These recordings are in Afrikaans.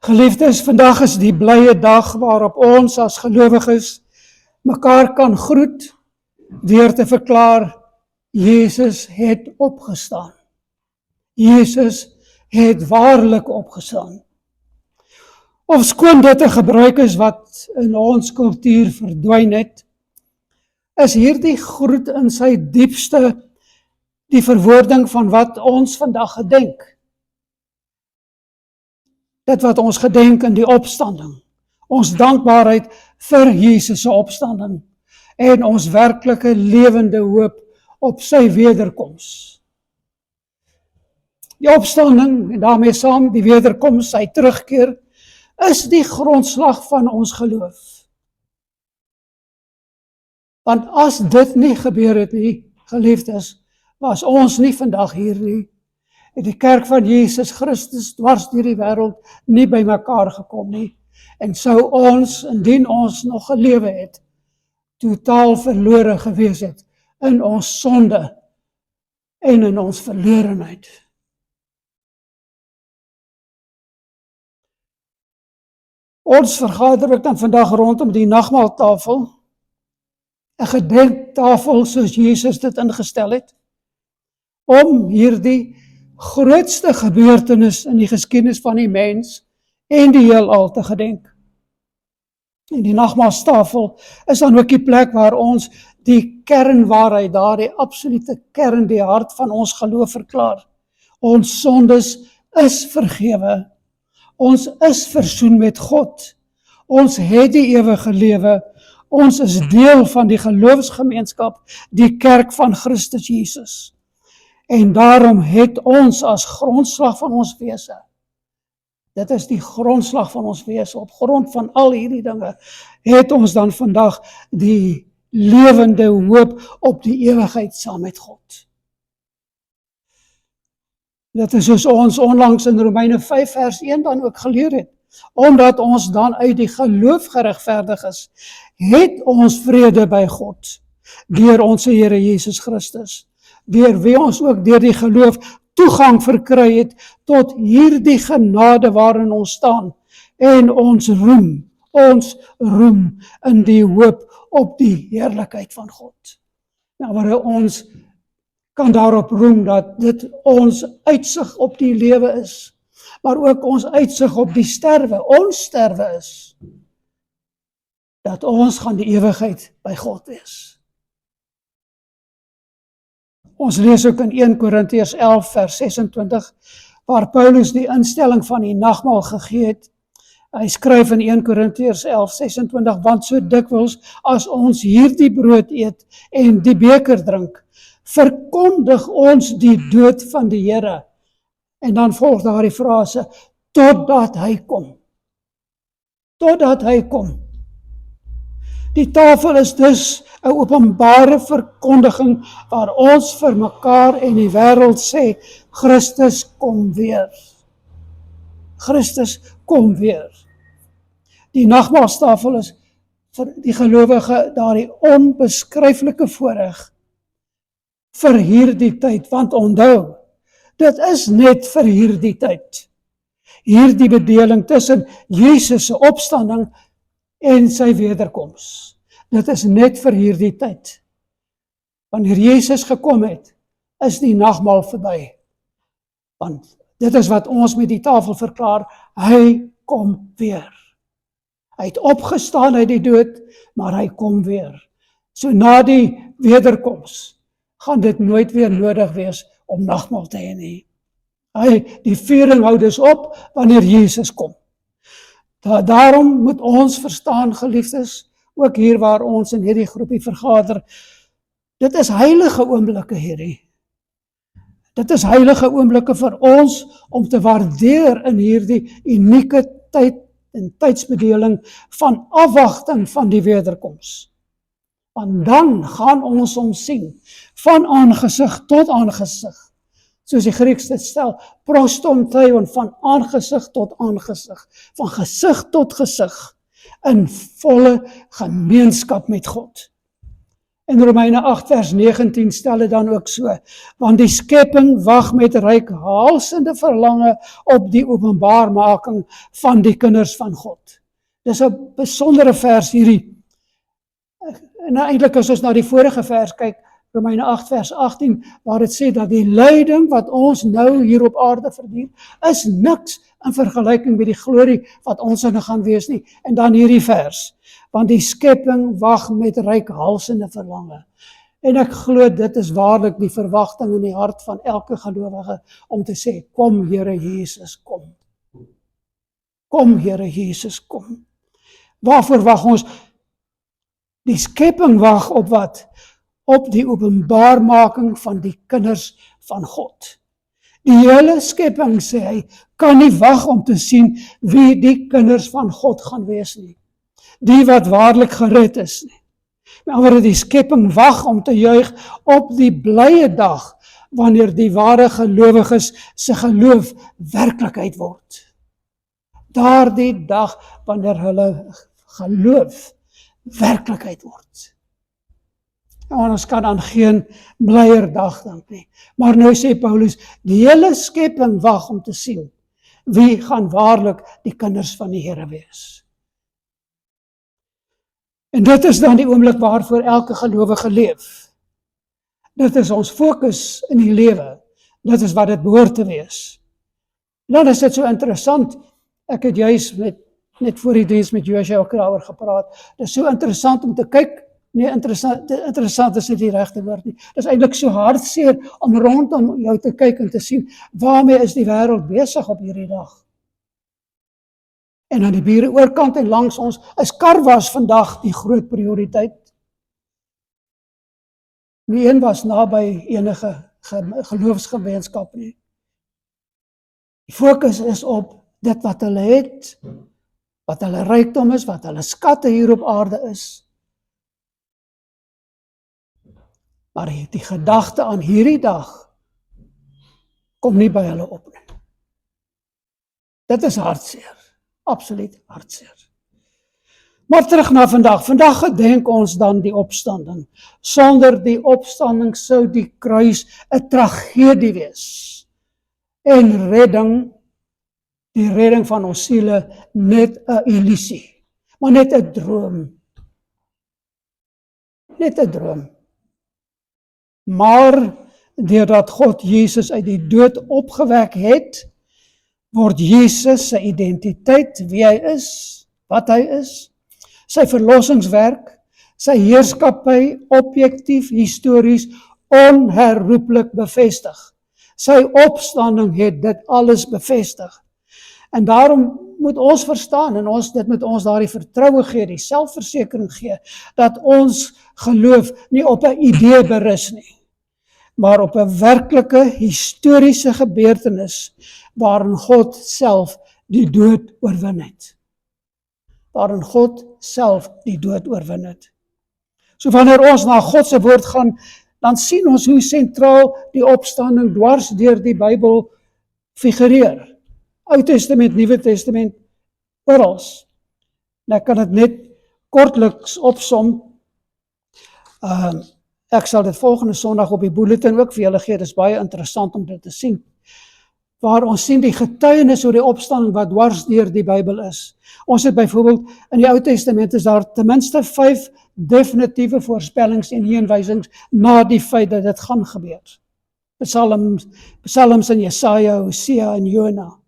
Geliefdes, vandag is die blye dag waarop ons as gelowiges mekaar kan groet deur te verklaar, Jesus het opgestaan. Jesus het waarlik opgestaan. Ofskoon dit 'n gebruik is wat in ons kultuur verdwyn het, is hierdie groet in sy diepste die verwoording van wat ons vandag gedenk. Dit wat ons gedenk in die opstanding, ons dankbaarheid vir Jesus se opstanding en ons werklike lewende hoop op sy wederkoms. Die opstanding en daarmee saam die wederkoms, sy terugkeer, is die grondslag van ons geloof. Want as dit nie gebeur het nie, geliefdes, was ons nie vandag hier nie, het die kerk van Jesus Christus dwars deur die wêreld nie by mekaar gekom nie, en sou ons, indien ons nog gelewe het, totaal verlore gewees het in ons sonde en in ons verlorenheid. Ons vergader ook dan vandag rondom die nagmaaltafel, 'n gedenktafel soos Jesus dit ingestel het, om hierdie grootste gebeurtenis in die geskiedenis van die mens en die heelal te gedenk. En die nagmaaltafel is dan ook die plek waar ons die kernwaarheid, daar die absolute kern, die hart van ons geloof verklaar. Ons sondes is vergewe. Ons is versoen met God. Ons het die ewige lewe. Ons is deel van die geloofsgemeenskap, die kerk van Christus Jesus. En daarom het ons as grondslag van ons wese, dit is die grondslag van ons wese, op grond van al hierdie dinge, het ons dan vandag die lewende hoop op die ewigheid saam met God. Dit is soos ons onlangs in Romeine 5 vers 1 dan ook geleer het. Omdat ons dan uit die geloof geregverdig is, het ons vrede by God, deur ons Here Jesus Christus, deur wie ons ook deur die geloof toegang verkry het tot hierdie genade waarin ons staan, en ons roem in die hoop op die heerlikheid van God. Nou, waar ons kan daarop roem dat dit ons uitsig op die lewe is, maar ook ons uitsig op die sterwe, ons sterwe is, dat ons gaan die ewigheid by God wees. Ons lees ook in 1 Korintiërs 11 vers 26, waar Paulus die instelling van die nagmaal gegee het. Hy skryf in 1 Korintiërs 11, 26, want so dikwels as ons hierdie brood eet en die beker drink, verkondig ons die dood van die Here. En dan volg daar die frase, totdat hy kom. Totdat hy kom. Die tafel is dus 'n openbare verkondiging waar ons vir mekaar en die wêreld sê, Christus kom weer. Christus kom weer. Die nagmaaltafel is vir die gelowige daardie onbeskryflike voorreg vir hierdie tyd, want onthou, dit is net vir hierdie tyd. Hierdie bedeling tussen Jesus se opstanding en sy wederkoms. Dit is net vir hierdie tyd. Wanneer Jesus gekom het, is die nagmaal verby. Want dit is wat ons met die tafel verklaar, hy kom weer. Hy het opgestaan uit die dood, maar hy kom weer. So na die wederkoms, gaan dit nooit weer nodig wees om nagmaal te hê nie. Die viering hou dus op wanneer Jesus kom. Daarom moet ons verstaan, geliefdes, ook hier waar ons in hierdie groepie vergader, dit is heilige oomblikke hierdie. Dit is heilige oomblikke vir ons om te waardeer in hierdie unieke tyd en tydsbedeling van afwagting van die wederkoms. Want dan gaan ons hom sien, van aangesig tot aangesig. Soos die Grieks dit stel, prostonteion, van aangesig tot aangesig, van gesig tot gesig, in volle gemeenskap met God. En Romeine 8 vers 19 stel dit dan ook so, want die skepping wag met reikhalsende verlange op die openbaarmaking van die kinders van God. Dis 'n besondere vers hierdie. En eintlik as ons na die vorige vers kyk, Romeine 8 vers 18, waar dit sê dat die lyding wat ons nou hier op aarde verdien, is niks in vergelyking met die glorie wat ons in gaan wees nie. En dan hierdie vers, want die skepping wag met reikhalsende verlange. En ek glo dit is waarlik die verwagting in die hart van elke gelowige om te sê, kom Here Jesus, kom. Kom Here Jesus, kom. Waarvoor wag ons? Die skepping wag op wat? Op die openbaarmaking van die kinders van God. Die hele skepping, sê hy, kan nie wag om te sien wie die kinders van God gaan wees nie. Die wat waarlik gered is nie. Met ander woorde, die skepping wag om te juig op die blye dag, wanneer die ware gelowiges se geloof werklikheid word. Daardie dag, wanneer hulle geloof werklikheid word. En ons kan aan geen blyer dag dink nie. Maar nou sê Paulus, die hele skepping wag om te sien, wie gaan waarlik die kinders van die Here wees. En dit is dan die oomblik waarvoor elke gelowige leef. Dit is ons fokus in die lewe. Dit is wat dit behoort te wees. En dan is dit so interessant, ek het juis net voor die diens met Joshua ook daaroor gepraat, dit is so interessant om te kyk, nee, interessant is dit die regte woord nie, dit is eintlik so hartseer om rondom jou te kyk en te sien, waarmee is die wêreld besig op hierdie dag. En aan die bure oorkant en langs ons is karwas vandag die groot prioriteit. Nie een was naby enige geloofsgemeenskap nie. Die fokus is op dit wat hulle het, wat hulle rykdom is, wat hulle skatte hier op aarde is. Maar die gedagte aan hierdie dag kom nie by hulle op nie. Dit is hartseer. Absoluut hartseer. Maar terug na vandag. Vandag gedenk ons dan die opstanding. Sonder die opstanding sou die kruis 'n tragedie wees. En die redding van ons siele, net 'n illusie. Maar net 'n droom. Net 'n droom. Maar deurdat God Jesus uit die dood opgewek het, word Jesus sy identiteit, wie hy is, wat hy is, sy verlossingswerk, sy heerskappy objektief, histories, onherroepelik bevestig. Sy opstanding het dit alles bevestig. En daarom moet ons verstaan, en dit moet ons daardie vertroue gee, die selfversekering gee, dat ons geloof nie op 'n idee berus nie, maar op 'n werklike historiese gebeurtenis, waarin God self die dood oorwin het. Waarin God self die dood oorwin het. So wanneer ons na God se woord gaan, dan sien ons hoe sentraal die opstanding dwars deur die Bybel figureer. Ou Testament, Nuwe Testament, oral. En ek kan dit net kortliks opsom. Ek sal dit volgende Sondag op die bulletin ook vir julle gee. Dit is baie interessant om dit te sien. Waar ons sien die getuienis oor die opstanding wat dwars deur die Bybel is. Ons het byvoorbeeld in die Ou Testament is daar ten minste 5 definitiewe voorspellings en heenwysings na die feit dat dit gaan gebeur. Psalms in Jesaja, Hosea en Jona.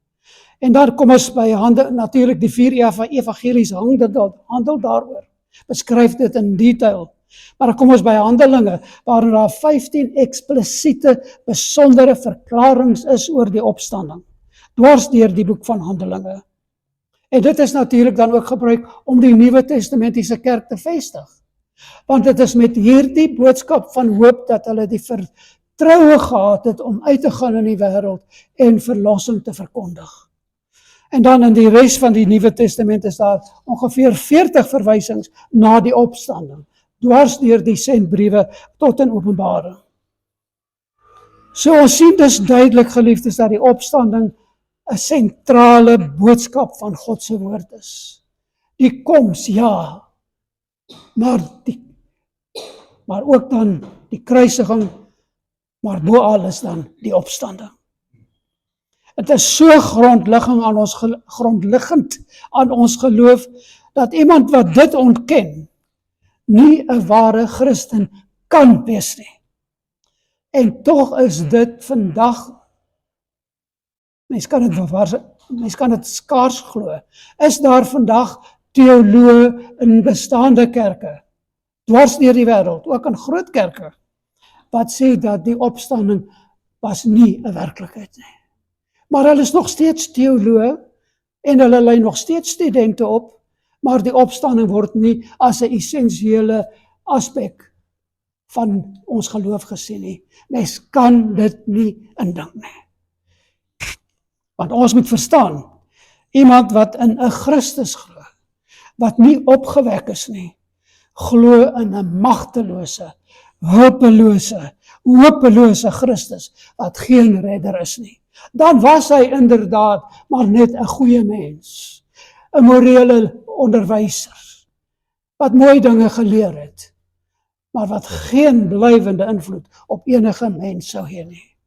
En dan kom ons by natuurlik die 4 evangelies handel daaroor. Beskryf dit in detail. Maar dan kom ons by Handelinge, waarin daar 15 eksplisiete, besondere verklaringe is oor die opstanding. Dwars deur die boek van Handelinge. En dit is natuurlik dan ook gebruik om die Nuwe Testamentiese kerk te vestig. Want dit is met hierdie boodskap van hoop dat hulle die vertroue gehad het om uit te gaan in die wêreld en verlossing te verkondig. En dan in die res van die Nuwe Testament is daar ongeveer 40 verwysings na die opstanding. Dwars deur die sendbriewe tot in Openbaring. So ons sien dus duidelik, geliefdes, dat die opstanding 'n sentrale boodskap van God se woord is. Die koms, ja, maar maar ook dan die kruisiging, maar bo alles dan die opstanding. Het is so grondliggend aan ons geloof, dat iemand wat dit ontken, nie 'n ware Christen kan wees nie. En tog is dit vandag, mens kan dit skaars glo, is daar vandag teoloë in bestaande kerke, dwars deur die wêreld, ook in groot kerke, wat sê dat die opstanding was nie 'n werklikheid nie. Maar hulle is nog steeds teoloë en hulle lei nog steeds studente op, maar die opstanding word nie as 'n essensiële aspek van ons geloof gesien nie. Mens kan dit nie indink nie. Want ons moet verstaan, iemand wat in 'n Christus glo, wat nie opgewek is nie, glo in 'n magtelose, hopelose Christus, wat geen redder is nie. Dan was hy inderdaad maar net 'n goeie mens, 'n morele onderwyser, wat mooi dinge geleer het, maar wat geen blywende invloed op enige mens sou hê nie.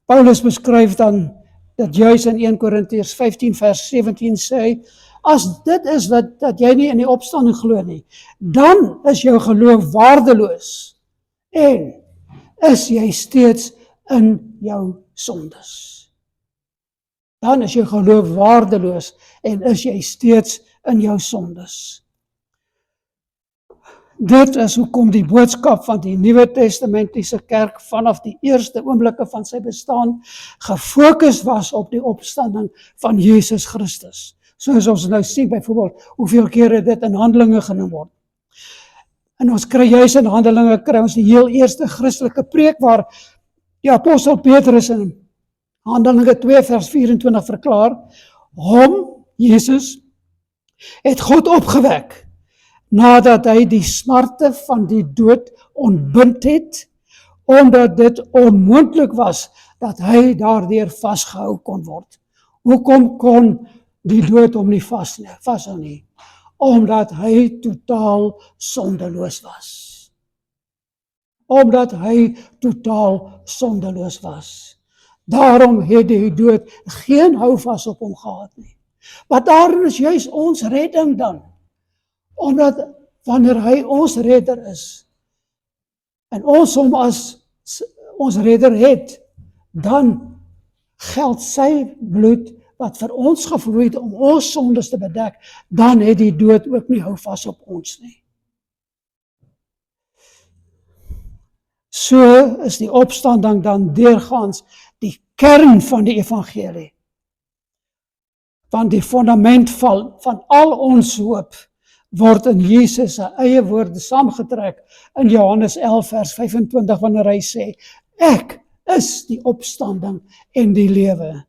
Paulus beskryf dan dat juis in 1 Korintiërs 15 vers 17 sê, as dit is dat jy nie in die opstanding glo nie, dan is jou geloof waardeloos en is jy steeds in jou sondes. Dan is jou geloof waardeloos en is jy steeds in jou sondes. Dit is hoekom die boodskap van die Nuwe Testamentiese kerk vanaf die eerste oomblikke van sy bestaan gefokus was op die opstanding van Jesus Christus. Soos ons nou sien byvoorbeeld hoeveel kere dit in Handelinge genoem word. En ons kry juis in Handelinge kry ons die heel eerste Christelike preek waar die apostel Petrus in Handelinge 2 vers 24 verklaar, hom, Jesus, het God opgewek, nadat hy die smarte van die dood ontbind het, omdat dit onmoontlik was dat hy daardeur vasgehou kon word. Hoekom kon die dood hom nie vashou nie? Omdat hy totaal sondeloos was. Omdat hy totaal sondeloos was. Daarom het die dood geen houvas op hom gehad nie. Maar daarin is juis ons redding dan. Omdat wanneer hy ons redder is, en ons hom as ons redder het, dan geld sy bloed wat vir ons gevloei het om ons sondes te bedek, dan het die dood ook nie houvas op ons nie. So is die opstanding dan deurgaans die kern van die evangelie. Want die fundament van al ons hoop word in Jesus se eie woorde saamgetrek in Johannes 11 vers 25 wanneer hy sê, ek is die opstanding en die lewe.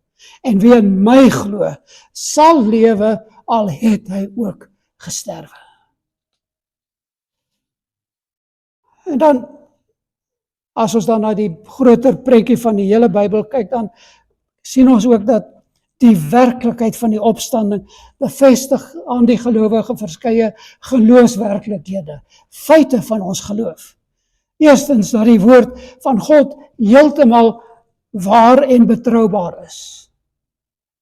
En wie in my glo, sal lewe al het hy ook gesterwe. En dan, as ons dan na die groter prentjie van die hele Bybel kyk, dan sien ons ook dat die werklikheid van die opstanding bevestig aan die gelowige verskeie geloofswerklikhede, feite van ons geloof. Eerstens, dat die woord van God heeltemal waar en betroubaar is.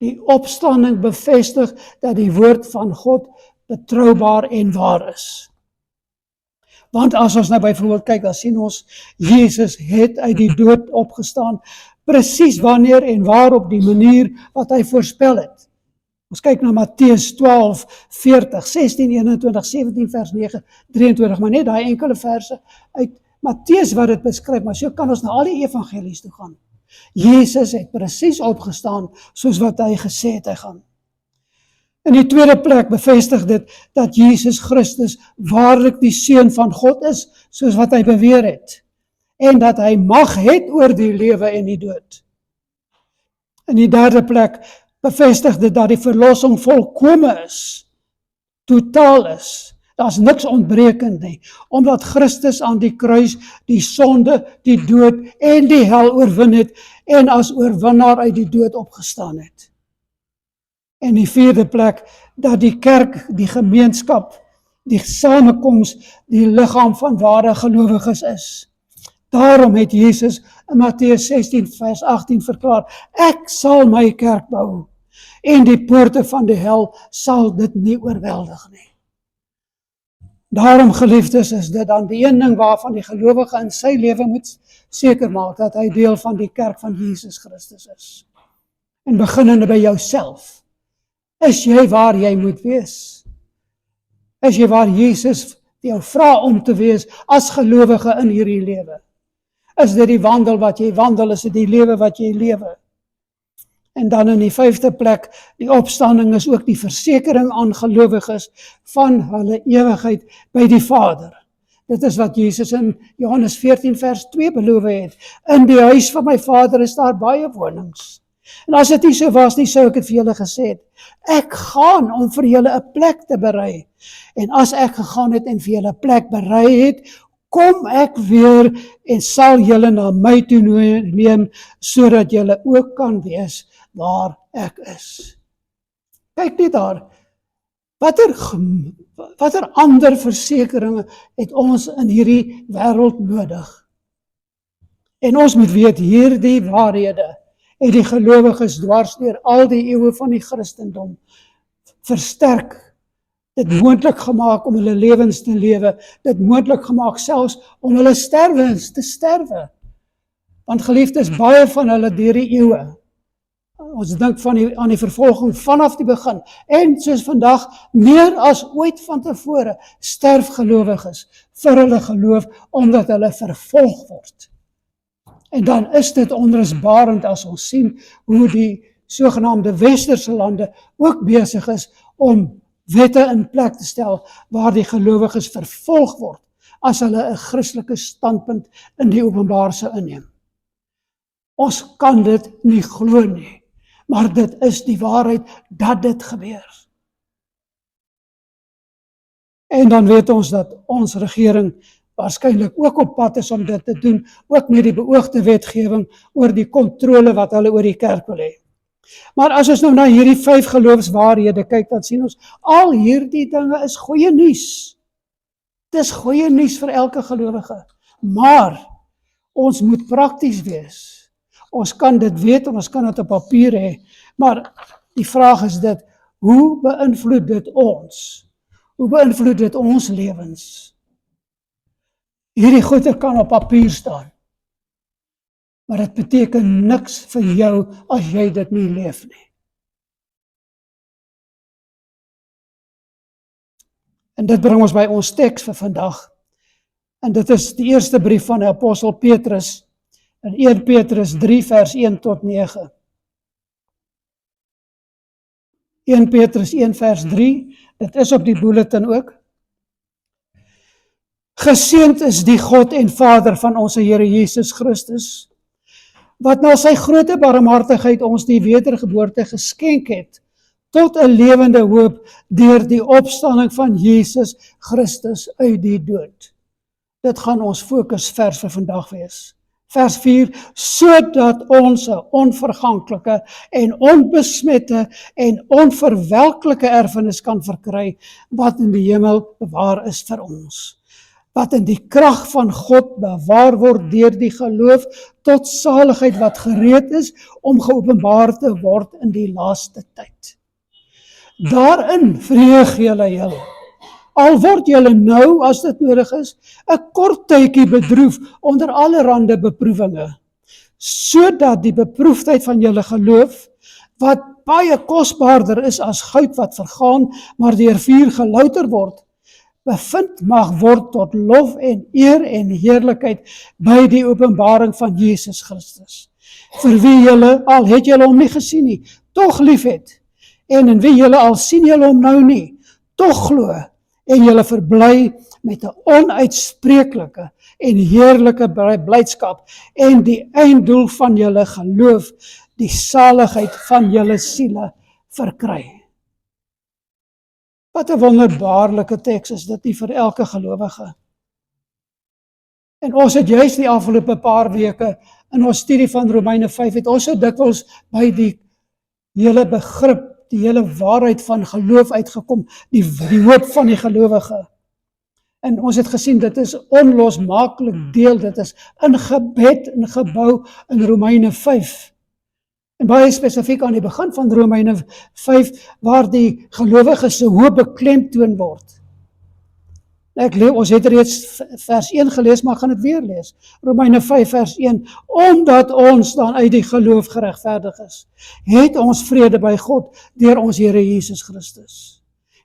Die opstanding bevestig dat die woord van God betroubaar en waar is. Want as ons nou byvoorbeeld kyk, dan sien ons, Jesus het uit die dood opgestaan, presies wanneer en waar op die manier wat hy voorspel het. Ons kyk na Matteus 12, 40, 16, 21, 17 vers 9, 23, maar net daai enkele verse uit Matteus wat dit beskryf, maar so kan ons na al die evangelies toe gaan. Jesus het presies opgestaan soos wat hy gesê het hy gaan. In die tweede plek bevestig dit dat Jesus Christus waarlik die Seun van God is, soos wat hy beweer het, en dat hy mag het oor die lewe en die dood. In die derde plek bevestig dit dat die verlossing volkome is, totaal is. Daar's niks ontbrekend nie, omdat Christus aan die kruis die sonde, die dood en die hel oorwin het en as oorwinnaar uit die dood opgestaan het. En die vierde plek, dat die kerk, die gemeenskap die samekoms, die liggaam van ware gelowiges is. Daarom het Jesus in Matteus 16 vers 18 verklaar, ek sal my kerk bou, en die poorte van die hel sal dit nie oorweldig nie. Daarom, geliefdes, is dit dan die een ding waarvan die gelowige in sy lewe moet seker maak, dat hy deel van die kerk van Jesus Christus is. En beginnende by jouself, is jy waar jy moet wees? Is jy waar Jesus jou vra om te wees as gelowige in hierdie lewe? Is dit die wandel wat jy wandel, is dit die lewe wat jy lewe? En dan in die 5de plek, die opstanding is ook die versekering aan gelowiges van hulle ewigheid by die Vader. Dit is wat Jesus in Johannes 14 vers 2 beloof het. In die huis van my Vader is daar baie wonings. En as dit nie so was nie, sou ek het vir julle gesê het, ek gaan om vir julle 'n plek te berei. En as ek gegaan het en vir julle 'n plek berei het, kom ek weer en sal julle na my toe neem, sodat julle ook kan wees waar ek is. Kyk net daar, watter ander versekeringe het ons in hierdie wêreld nodig? En ons moet weet, hierdie waarhede het die gelowiges dwars deur al die eeue van die Christendom versterk, dit moontlik gemaak om hulle lewens te lewe, dit moontlik gemaak selfs om hulle sterwens te sterwe. Want geliefdes, baie van hulle deur die eeue, ons dink aan die vervolging vanaf die begin, en soos vandag, meer as ooit van tevore, sterf gelowiges vir hulle geloof, omdat hulle vervolg word. En dan is dit onrusbarend as ons sien hoe die sogenaamde westerse lande ook besig is om wette in plek te stel waar die gelowiges vervolg word as hulle 'n Christelike standpunt in die openbaar sou inneem. Ons kan dit nie glo nie, maar dit is die waarheid dat dit gebeur. En dan weet ons dat ons regering waarskynlik ook op pad is om dit te doen, ook met die beoogde wetgewing oor die kontrole wat hulle oor die kerk wil hê. Maar as ons nou na hierdie 5 geloofswaarhede kyk, dan sien ons, al hierdie dinge is goeie nuus. Dit is goeie nuus vir elke gelowige. Maar ons moet prakties wees. Ons kan dit weet en ons kan dit op papier hê, maar die vraag is dit, hoe beïnvloed dit ons? Hoe beïnvloed dit ons lewens? Hierdie goeie kan op papier staan, maar dit beteken niks vir jou as jy dit nie leef nie. En dit bring ons by ons teks vir vandag. En dit is die eerste brief van die apostel Petrus, in 1 Petrus 3 vers 1 tot 9. 1 Petrus 1 vers 3, dit is op die bulletin ook. Geseënd is die God en Vader van ons Here Jesus Christus, wat na sy grote barmhartigheid ons die wedergeboorte geskenk het, tot 'n lewende hoop deur die opstanding van Jesus Christus uit die dood. Dit gaan ons fokusvers vir vandag wees. Vers 4, sodat ons 'n onverganklike en onbesmette en onverwelklike erfenis kan verkry, wat in die hemel bewaar is vir ons, wat in die krag van God bewaar word deur die geloof tot saligheid wat gereed is om geopenbaar te word in die laaste tyd. Daarin verheug julle julle. Al word julle nou, as dit nodig is, 'n kort tydjie bedroef onder allerhande beproewinge, sodat die beproefdheid van julle geloof, wat baie kosbaarder is as goud wat vergaan, maar deur vuur gelouter word, bevind mag word tot lof en eer en heerlikheid by die openbaring van Jesus Christus, vir wie julle, al het julle hom nie gesien nie, tog lief het, en in wie julle al sien julle hom nou nie, tog glo, en julle verbly met 'n onuitspreeklike en heerlike blydskap, en die einddoel van julle geloof, die saligheid van julle siele verkry. Wat 'n wonderbaarlike teks is dit nie vir elke gelowige. En ons het juist die afgelope paar weke in ons studie van Romeine 5 het ons so dikwels by die hele begrip, die hele waarheid van geloof uitgekom, die hoop van die gelowige. En ons het gesien, dit is onlosmaaklik deel, dit is ingebed, ingebou in Romeine 5. En baie spesifiek aan die begin van Romeine 5, waar die gelowiges se hoop beklemtoon word. Ons het reeds vers 1 gelees, maar gaan dit weer lees. Romeine 5 vers 1, omdat ons dan uit die geloof geregverdig is, het ons vrede by God deur ons Here Jesus Christus.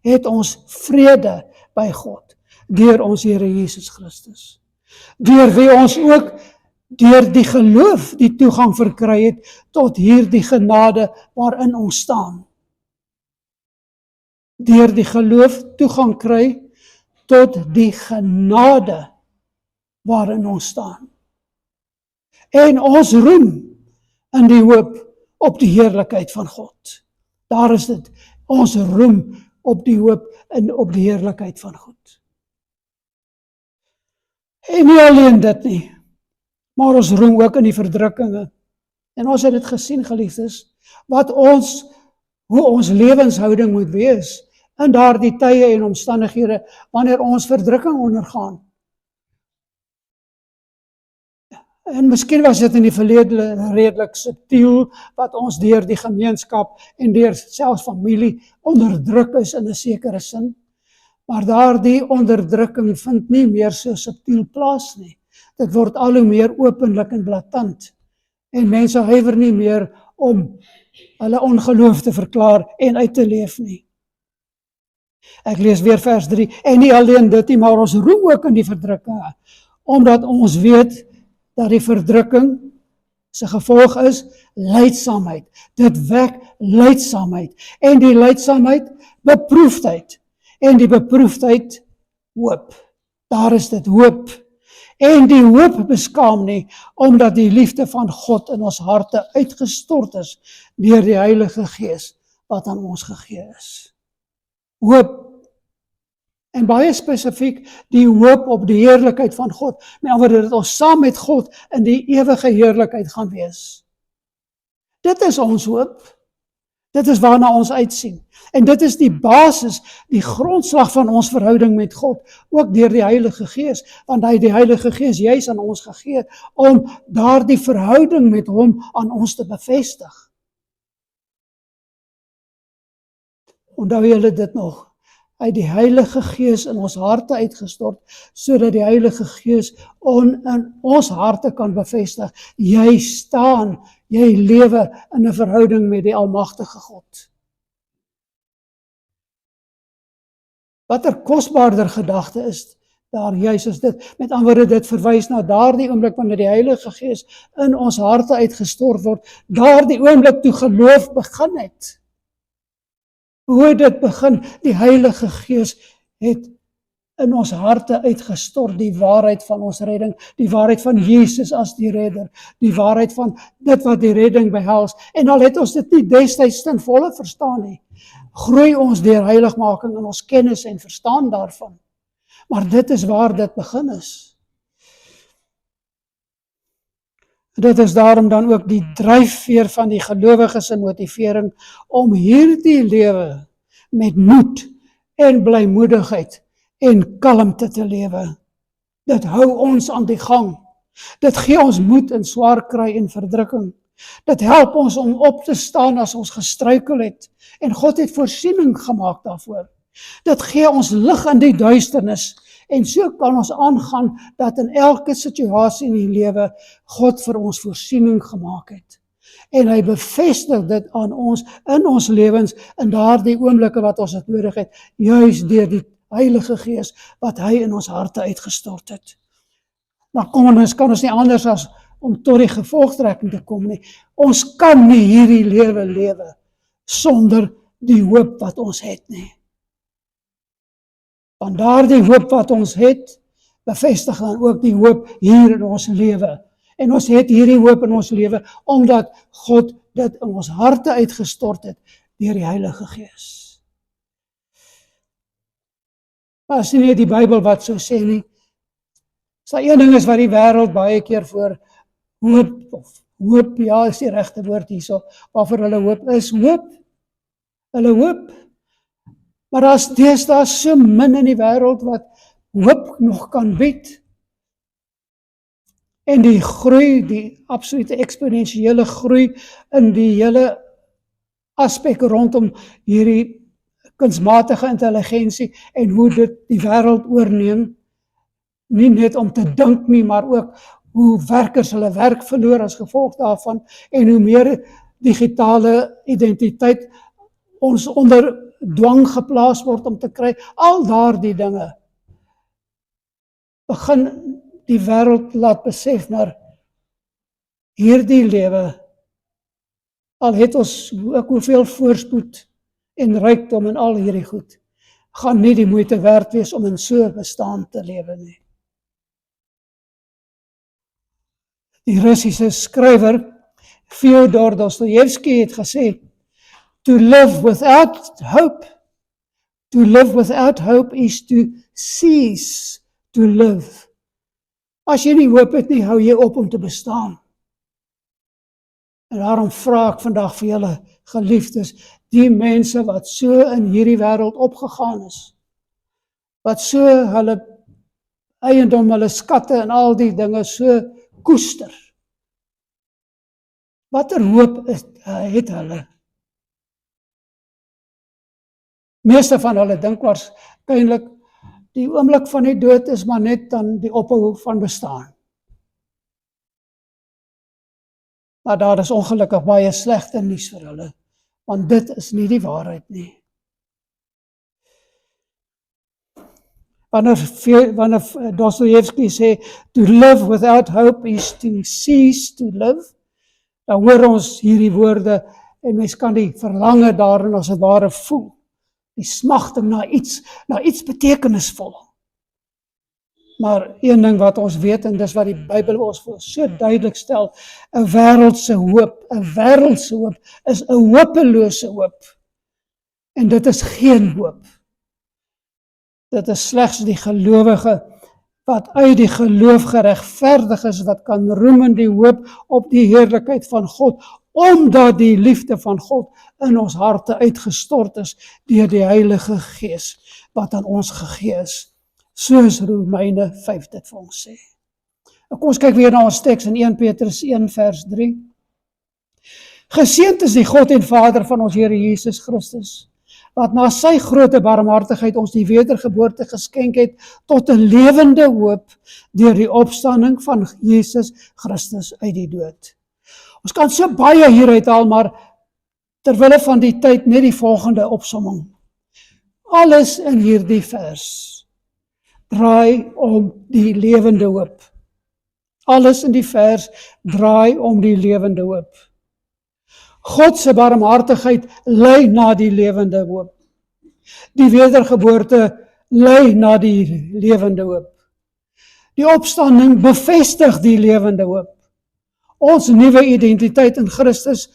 Het ons vrede by God deur ons Here Jesus Christus. Deur wie ons ook deur die geloof die toegang verkry het tot hierdie genade waarin ons staan. Deur die geloof toegang kry tot die genade waarin ons staan. En ons roem in die hoop op die heerlikheid van God. Daar is dit. Ons roem op die hoop en op die heerlikheid van God. En nie alleen dit nie, maar ons roem ook in die verdrukkinge. En ons het dit gesien, geliefdes, hoe ons lewenshouding moet wees in daardie tye en omstandighede wanneer ons verdrukking ondergaan. En miskien was dit in die verlede redelik subtiel, wat ons deur die gemeenskap en deur selfs familie onderdruk is in 'n sekere sin. Maar daardie onderdrukking vind nie meer so subtiel plaas nie. Dit word al hoe meer openlik en blaatant. En mense huiwer nie meer om hulle ongeloof te verklaar en uit te leef nie. Ek lees weer vers 3, en nie alleen dit nie, maar ons roem ook in die verdrukking, omdat ons weet dat die verdrukking se gevolg is lydsaamheid. Dit wek lydsaamheid, en die lydsaamheid beproefdheid, en die beproefdheid hoop. Daar is dit, hoop. En die hoop beskaam nie, omdat die liefde van God in ons harte uitgestort is deur die Heilige Gees wat aan ons gegee is. Hoop. En baie spesifiek die hoop op die heerlikheid van God, met ander woorde dat ons saam met God in die ewige heerlikheid gaan wees. Dit is ons hoop. Dit is waarna ons uitsien. En dit is die basis, die grondslag van ons verhouding met God, ook deur die Heilige Gees, want hy die Heilige Gees juis aan ons gegee om daardie verhouding met hom aan ons te bevestig. Onthou julle dit nog? Hy die Heilige Gees in ons harte uitgestort, sodat die Heilige Gees in ons harte kan bevestig, jy staan, jy lewe in 'n verhouding met die Almagtige God. Wat 'n kosbaarder gedagte is daar juis is dit, met ander woorde dit verwys na daardie oomblik wanneer die Heilige Gees in ons harte uitgestort word, daardie oomblik toe geloof begin het. Hoe het dit begin? Die Heilige Gees het in ons harte uitgestort die waarheid van ons redding, die waarheid van Jesus as die redder, die waarheid van dit wat die redding behels, en al het ons dit nie destyds ten volle verstaan nie, groei ons deur heiligmaking in ons kennis en verstaan daarvan. Maar dit is waar dit begin is. Dit is daarom dan ook die dryfveer van die gelowiges se motivering om hierdie lewe met moed en blymoedigheid en kalmte te lewe. Dit hou ons aan die gang. Dit gee ons moed in swaar kry en verdrukking. Dit help ons om op te staan as ons gestruikel het. En God het voorsiening gemaak daarvoor. Dit gee ons lig in die duisternis. En so kan ons aangaan dat in elke situasie in die lewe God vir ons voorsiening gemaak het. En hy bevestig dit aan ons, in ons lewens, in daardie oomblikke wat ons het nodig het, juis deur die Heilige Gees, wat hy in ons harte uitgestort het. Maar kan ons nie anders as om tot die gevolgtrekking te kom nie. Ons kan nie hierdie lewe sonder die hoop wat ons het nie. Want daardie hoop wat ons het, bevestig dan ook die hoop hier in ons lewe. En ons het hierdie hoop in ons lewe, omdat God dit in ons harte uitgestort het, deur die Heilige Gees. Maar as nie die Bybel wat so sê nie, is daar een ding is wat die wêreld baie keer voor hoop, ja is die regte woord hierso, waarvoor hulle hoop is, hulle hoop. Maar daar is so min in die wêreld wat hoop nog kan bied. En die groei, die absolute eksponensiële groei in die hele aspek rondom hierdie kunsmatige intelligensie en hoe dit die wêreld oorneem, nie net om te dink nie, maar ook hoe werkers hulle werk verloor as gevolg daarvan en hoe meer digitale identiteit ons onder dwang geplaas word om te kry, al daardie dinge begin die wêreld laat besef, maar hierdie lewe, al het ons ook hoeveel voorspoed en rykdom en al hierdie goed, gaan nie die moeite werd wees om in so 'n bestaan te lewe nie. Die Russiese skrywer Fyodor Dostojewski het gesê, to live without hope is to cease to live. As jy nie hoop het nie, hou jy op om te bestaan. En daarom vra ek vandag vir julle geliefdes, die mense wat so in hierdie wêreld opgegaan is, wat so hulle eiendom, hulle skatte en al die dinge so koester. Watter hoop het hulle? Meeste van hulle dink waarskynlik die oomblik van die dood is maar net dan die ophou van bestaan. Maar daar is ongelukkig baie slegte nuus vir hulle, want dit is nie die waarheid nie. Wanneer Dostojewski sê, to live without hope is to cease to live, dan hoor ons hierdie woorde en mens kan die verlange daarin as het ware voel. Die smagting na iets betekenisvol. Maar een ding wat ons weet, en dis wat die Bybel ons so duidelik stel, 'n wêreldse hoop is 'n hopelose hoop. En dit is geen hoop. Dit is slegs die gelowige wat uit die geloof geregverdig is, wat kan roem in die hoop op die heerlikheid van God, omdat die liefde van God in ons harte uitgestort is deur die Heilige Gees wat aan ons gegee is, soos Romeine 5 dit vir ons sê. Kom ons kyk weer na ons teks in 1 Petrus 1 vers 3. Geseënd is die God en Vader van ons Here Jesus Christus, wat na sy groote barmhartigheid ons die wedergeboorte geskenk het tot 'n lewende hoop deur die opstanding van Jesus Christus uit die dood. Ons kan so baie hieruit haal, maar terwille van die tyd net die volgende opsomming. Alles in hierdie vers draai om die lewende hoop. Alles in die vers draai om die lewende hoop. God se barmhartigheid lei na die lewende hoop. Die wedergeboorte lei na die lewende hoop. Die opstanding bevestig die lewende hoop. Ons nuwe identiteit in Christus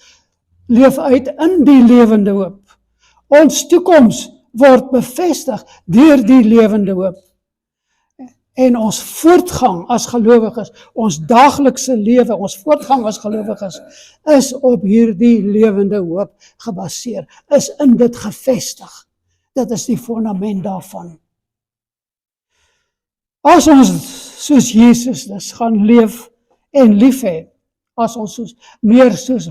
leef uit in die lewende hoop. Ons toekoms word bevestig deur die lewende hoop. En ons voortgang as gelowiges, ons daaglikse lewe, ons voortgang as gelowiges, is op hierdie lewende hoop gebaseer, is in dit gevestig. Dit is die fondament daarvan. As ons soos Jesus dus gaan leef en lief hê, as ons meer soos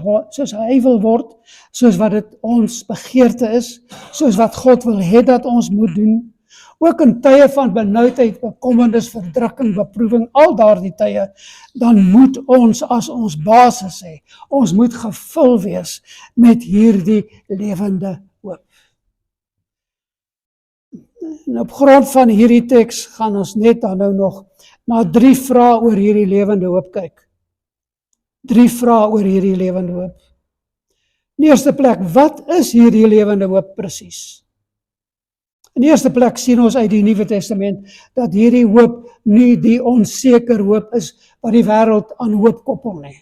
hy wil word, soos wat dit ons begeerte is, soos wat God wil hê dat ons moet doen, ook in tye van benoudheid, bekommernis, verdrukking, beproewing, al daardie tye, dan moet ons as ons basis hê, ons moet gevul wees met hierdie lewende hoop. En op grond van hierdie teks gaan ons net dan nou nog na 3 vrae oor hierdie lewende hoop kyk. 3 vrae oor hierdie lewende hoop. In die eerste plek, wat is hierdie lewende hoop presies? In die eerste plek sien ons uit die Nuwe Testament dat hierdie hoop nie die onseker hoop is wat die wêreld aan hoop koppel nie.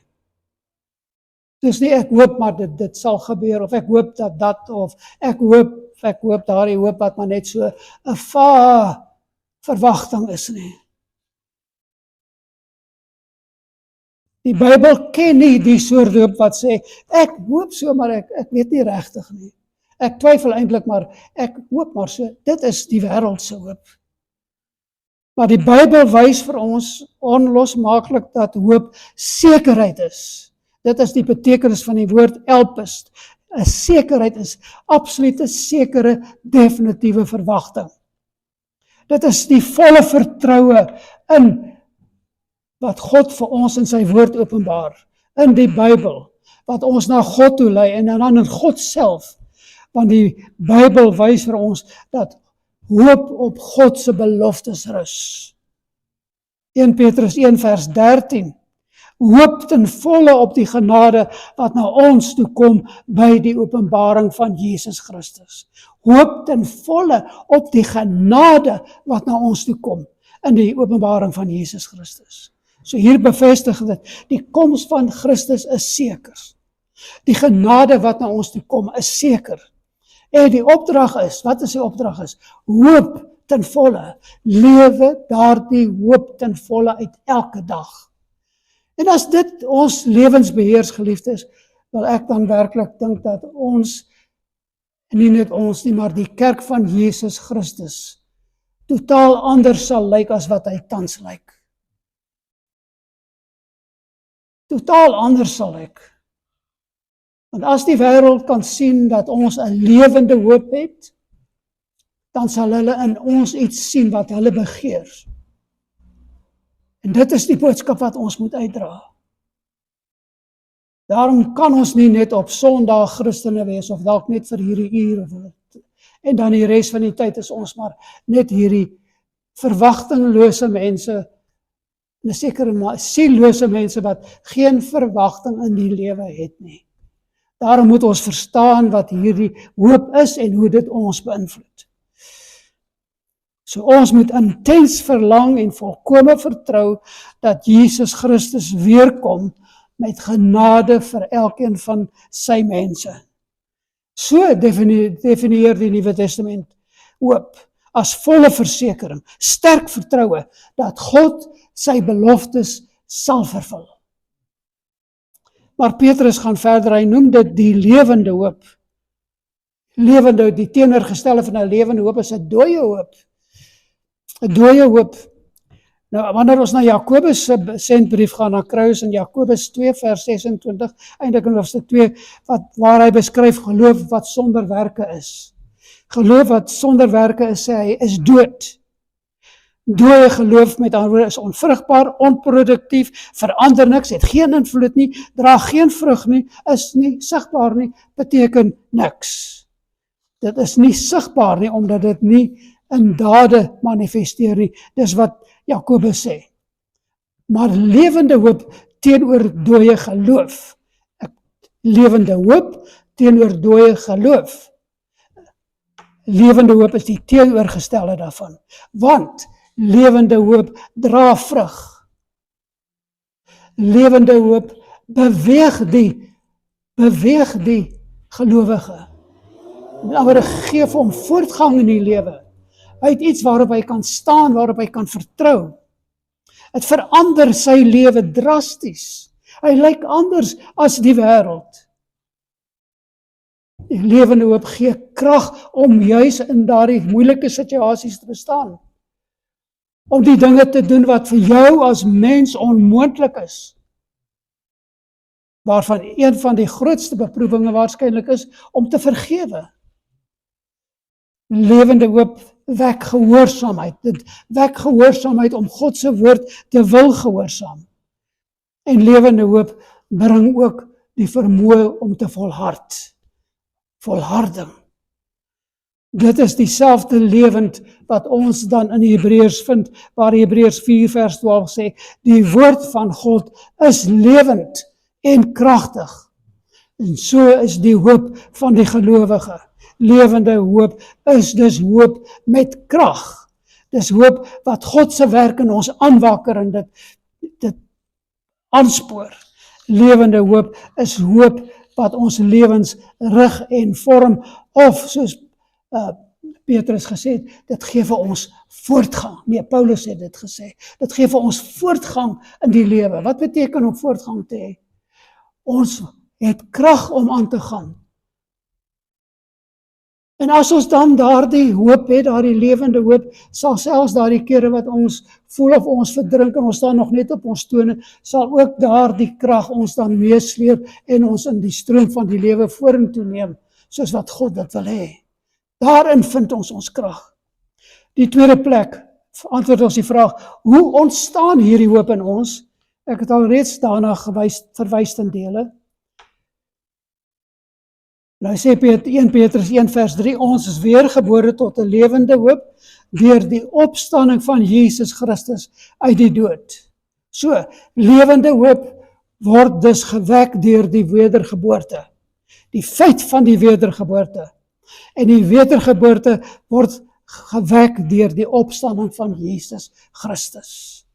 Dis nie ek hoop maar dit sal gebeur, of ek hoop dat, of ek hoop daardie hoop wat maar net so 'n vae verwagting is nie. Die Bybel ken nie die soort hoop wat sê, ek hoop so, maar ek weet nie regtig nie. Ek twyfel eintlik, maar ek hoop maar so. Dit is die wêreldse hoop. Maar die Bybel wys vir ons onlosmaaklik dat hoop sekerheid is. Dit is die betekenis van die woord elpis. 'n Sekerheid is absolute sekere, definitiewe verwagting. Dit is die volle vertroue in wat God vir ons in sy woord openbaar, in die Bybel, wat ons na God toe lei en dan in God self. Want die Bybel wys vir ons dat hoop op God se beloftes rus. 1 Petrus 1 vers 13. Hoop ten volle op die genade wat na ons toe kom by die openbaring van Jesus Christus. Hoop ten volle op die genade wat na ons toe kom in die openbaring van Jesus Christus. So hier bevestig dit, die koms van Christus is seker. Die genade wat na ons toe kom is seker. En die opdrag is, wat is die opdrag is? Hoop ten volle. Lewe daardie hoop ten volle uit elke dag. En as dit ons lewensbeheers, geliefdes, wil ek dan werklik dink dat ons, en nie net ons nie, maar die kerk van Jesus Christus, totaal anders sal lyk as wat hy tans lyk. Totaal anders sal lyk. Want as die wêreld kan sien dat ons 'n lewende hoop het, dan sal hulle in ons iets sien wat hulle begeer. En dit is die boodskap wat ons moet uitdra. Daarom kan ons nie net op Sondag Christene wees, of dalk net vir hierdie uur, en dan die res van die tyd is ons maar net hierdie verwagtinglose mense, 'n sekere siellose mense wat geen verwagting in die lewe het nie. Daarom moet ons verstaan wat hierdie hoop is en hoe dit ons beïnvloed. So ons moet intens verlang en volkome vertrou dat Jesus Christus weerkom met genade vir elkeen van sy mense. So definieer die Nuwe Testament hoop as volle versekering, sterk vertroue dat God sy beloftes sal vervul. Maar Petrus gaan verder, hy noem dit die lewende hoop. Lewende, die teenoorgestelde van 'n lewende hoop is 'n dooie hoop. 'n Dooie hoop. Nou, wanneer ons na Jakobus se sendbrief gaan, dan kry ons in Jakobus 2 vers 26, eintlik in hoofstuk 2, waar hy beskryf geloof wat sonder werke is. Geloof wat sonder werke is, sê hy, is dood. Dooie geloof met ander woorde is onvrugbaar, onproduktief, verander niks, het geen invloed nie, dra geen vrug nie, is nie sigbaar nie, beteken niks. Dit is nie sigbaar nie, omdat dit nie in dade manifesteer nie. Dis wat Jakobus sê. Maar lewende hoop teenoor dooie geloof. Lewende hoop teenoor dooie geloof. Lewende hoop is die teenoorgestelde daarvan. Want lewende hoop dra vrug. Lewende hoop beweeg die gelowige. Maar gee vir hom voortgang in die lewe. Hy het iets waarop hy kan staan, waarop hy kan vertrou. Het verander sy lewe drasties. Hy lyk anders as die wêreld. Die lewende hoop gee krag om juis in daardie moeilike situasies te bestaan. Om die dinge te doen wat vir jou as mens onmoontlik is. Waarvan een van die grootste beproewinge waarskynlik is om te vergewe. Lewende hoop wek gehoorsaamheid. Dit wek gehoorsaamheid om God se woord te wil gehoorsaam. En lewende hoop bring ook die vermoë om te volhard. Volharding. Dit is dieselfde lewend wat ons dan in Hebreërs vind, waar Hebreërs 4 vers 12 sê, die woord van God is lewend en kragtig. En so is die hoop van die gelowige. Lewende hoop is dus hoop met krag. Dis hoop wat God se werk in ons aanwakker en dit aanspoor. Lewende hoop is hoop wat ons lewens rig en vorm, of soos Petrus gesê het, dit gee vir ons voortgang. Nee, Paulus het dit gesê. Dit gee vir ons voortgang in die lewe. Wat beteken om voortgang te hê? Ons het krag om aan te gaan. En as ons dan daardie hoop het, daardie lewende hoop, sal selfs daardie kere wat ons voel of ons verdrink en ons staan nog net op ons tone, sal ook daardie krag ons dan meesleep en ons in die stroom van die lewe vorentoe neem, soos wat God dit wil hê. Daarin vind ons krag. Die tweede plek, antwoord ons die vraag, hoe ontstaan hierdie hoop in ons? Ek het al reeds daarna verwys ten dele. Nou sê 1 Petrus 1 vers 3, ons is weergebore tot 'n lewende hoop deur die opstanding van Jesus Christus uit die dood. So, lewende hoop word dus gewek deur die wedergeboorte. Die feit van die wedergeboorte. En die wedergeboorte word gewek deur die opstanding van Jesus Christus.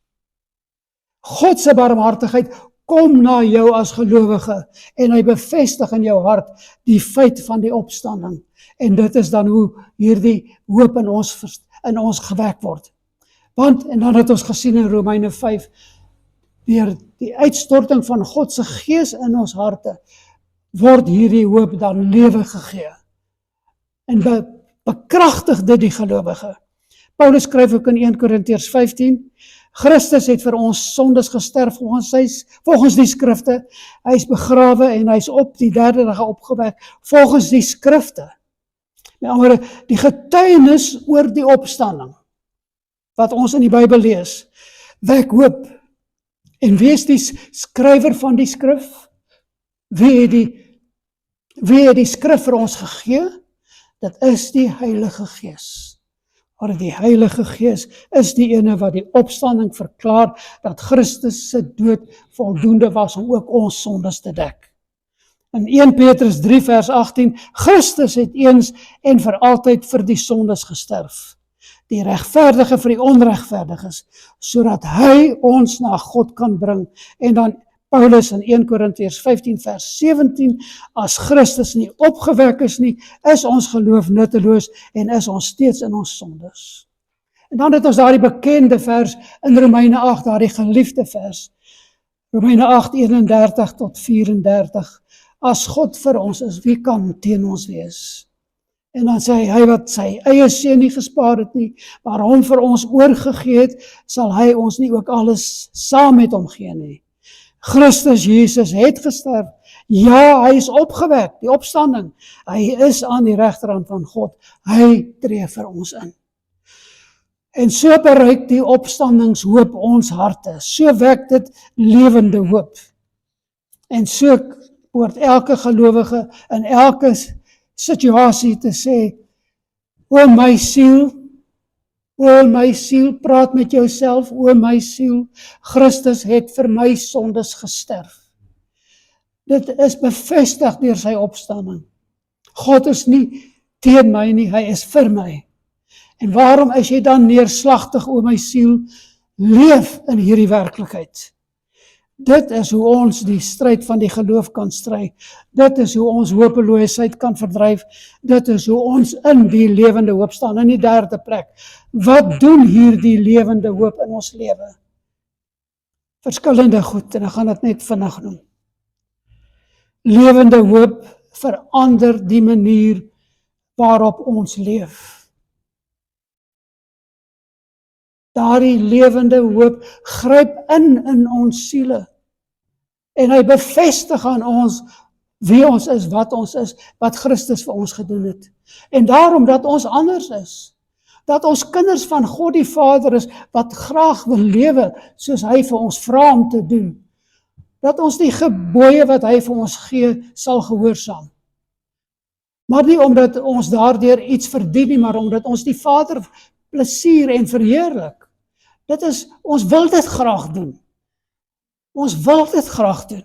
God se barmhartigheid kom na jou as gelowige en hy bevestig in jou hart die feit van die opstanding. En dit is dan hoe hierdie hoop in ons gewek word. Want, en dan het ons gesien in Romeine 5, deur die uitstorting van God se gees in ons harte, word hierdie hoop dan lewe gegee. En bekragtig dit die gelowige. Paulus skryf ook in 1 Korintiërs 15, Christus het vir ons sondes gesterf volgens die skrifte. Hy is begrawe en hy is op die 3de dag opgewek volgens die skrifte. Met ander woorde, die getuienis oor die opstanding wat ons in die Bybel lees, wek hoop. En wie is die skrywer van die skrif? Wie het die skrif vir ons gegee? Dit is die Heilige Gees. Maar die Heilige Gees is die ene wat die opstanding verklaar dat Christus se dood voldoende was om ook ons sondes te dek. In 1 Petrus 3 vers 18, Christus het eens en vir altyd vir die sondes gesterf. Die regverdige vir die onregverdiges, sodat hy ons na God kan bring. En dan Paulus in 1 Korintiërs 15 vers 17, as Christus nie opgewek is nie, is ons geloof nutteloos en is ons steeds in ons sondes. En dan het ons daardie bekende vers in Romeine 8, daardie geliefde vers, Romeine 8, 31 tot 34, as God vir ons is, wie kan teen ons wees? En dan sê hy wat sy eie seun nie gespaar het nie, maar hom vir ons oorgegee het, sal hy ons nie ook alles saam met hom gee nie. Christus Jesus het gesterf. Ja, hy is opgewek, die opstanding. Hy is aan die regterhand van God. Hy tree vir ons in. En so bereik die opstandingshoop ons harte. So wek dit lewende hoop. En so word elke gelowige in elke situasie te sê, o my siel, praat met jouself, o my siel, Christus het vir my sondes gesterf. Dit is bevestig deur sy opstanding. God is nie teen my nie, hy is vir my. En waarom is jy dan neerslagtig, o my siel? Leef in hierdie werklikheid. Dit is hoe ons die stryd van die geloof kan stry. Dit is hoe ons hopeloosheid kan verdryf. Dit is hoe ons in die lewende hoop staan. In die derde plek, wat doen hierdie lewende hoop in ons lewe? Verskillende goed, en ek gaan dit net vinnig noem. Lewende hoop verander die manier waarop ons leef. Daardie lewende hoop gryp in ons siele. En hy bevestig aan ons wie ons is, wat Christus vir ons gedoen het. En daarom dat ons anders is. Dat ons kinders van God die Vader is, wat graag wil lewe, soos hy vir ons vra om te doen. Dat ons die gebooie wat hy vir ons gee, sal gehoorsaam. Maar nie omdat ons daardeur iets verdien nie, maar omdat ons die Vader plesier en verheerlik. Dit is, ons wil dit graag doen. Ons wil dit graag doen.